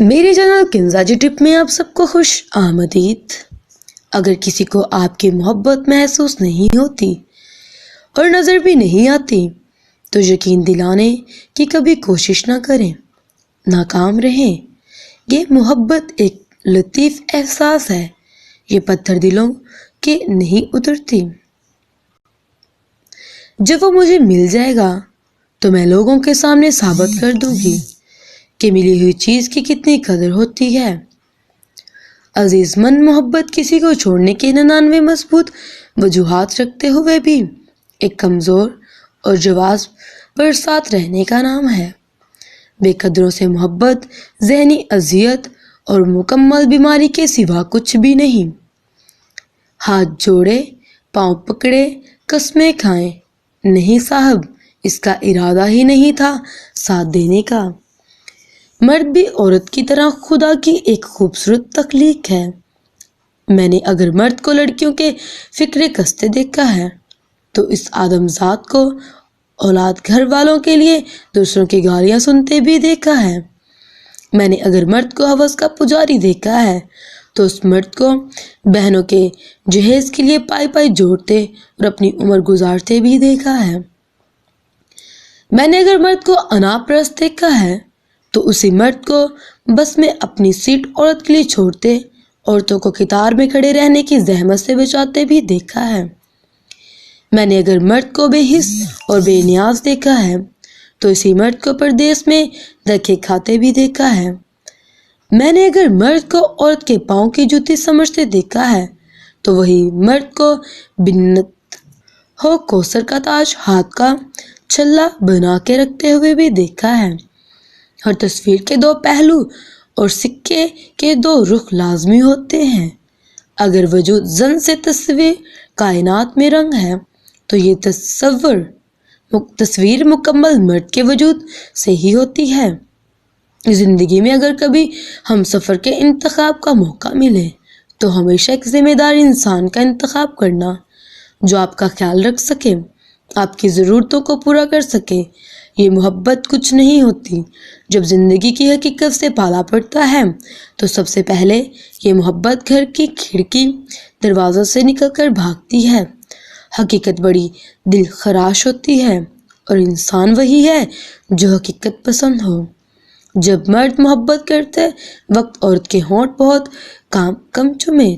میرے چینل کنزاجی ٹپ میں آپ سب کو خوش آمدید۔ اگر کسی کو آپ کی محبت محسوس نہیں ہوتی اور نظر بھی نہیں آتی تو یقین دلانے کی کبھی کوشش نہ کریں، ناکام رہیں۔ یہ محبت ایک لطیف احساس ہے، یہ پتھر دلوں کے نہیں اترتی۔ جب وہ مجھے مل جائے گا تو میں لوگوں کے سامنے ثابت کر دوں گی کہ ملی ہوئی چیز کی کتنی قدر ہوتی ہے۔ عزیز مند محبت کسی کو چھوڑنے کے 99 مضبوط وجوہات رکھتے ہوئے بھی ایک کمزور اور جواز پر ساتھ رہنے کا نام ہے۔ بے قدروں سے محبت ذہنی اذیت اور مکمل بیماری کے سوا کچھ بھی نہیں۔ ہاتھ جوڑے، پاؤں پکڑے، قسمیں کھائیں، نہیں صاحب، اس کا ارادہ ہی نہیں تھا ساتھ دینے کا۔ مرد بھی عورت کی طرح خدا کی ایک خوبصورت تخلیق ہے۔ میں نے اگر مرد کو لڑکیوں کے فکرے کستے دیکھا ہے تو اس آدم ذات کو اولاد گھر والوں کے لیے دوسروں کی گالیاں سنتے بھی دیکھا ہے۔ میں نے اگر مرد کو ہوس کا پجاری دیکھا ہے تو اس مرد کو بہنوں کے جہیز کے لیے پائی پائی جوڑتے اور اپنی عمر گزارتے بھی دیکھا ہے۔ میں نے اگر مرد کو انا پرست دیکھا ہے تو اسی مرد کو بس میں اپنی سیٹ عورت کے لیے چھوڑتے، عورتوں کو قطار میں کھڑے رہنے کی زحمت سے بچاتے بھی دیکھا ہے۔ میں نے اگر مرد کو بے حس اور بے نیاز دیکھا ہے تو اسی مرد کو پردیس میں دھکے کھاتے بھی دیکھا ہے۔ میں نے اگر مرد کو عورت کے پاؤں کی جوتی سمجھتے دیکھا ہے تو وہی مرد کو بنت ہو کوثر کا تاج ہاتھ کا چھلا بنا کے رکھتے ہوئے بھی دیکھا ہے۔ ہر تصویر کے دو پہلو اور سکے کے دو رخ لازمی ہوتے ہیں۔ اگر وجود زن سے تصویر کائنات میں رنگ ہے تو یہ تصویر مکمل مرد کے وجود سے ہی ہوتی ہے۔ زندگی میں اگر کبھی ہم سفر کے انتخاب کا موقع ملے تو ہمیشہ ایک ذمہ دار انسان کا انتخاب کرنا جو آپ کا خیال رکھ سکے، آپ کی ضرورتوں کو پورا کر سکے۔ یہ محبت کچھ نہیں ہوتی۔ جب زندگی کی حقیقت سے پالا پڑتا ہے تو سب سے پہلے یہ محبت گھر کی کھڑکی دروازہ سے نکل کر بھاگتی ہے۔ حقیقت بڑی دل خراش ہوتی ہے اور انسان وہی ہے جو حقیقت پسند ہو۔ جب مرد محبت کرتے وقت عورت کے ہونٹ بہت کم چومے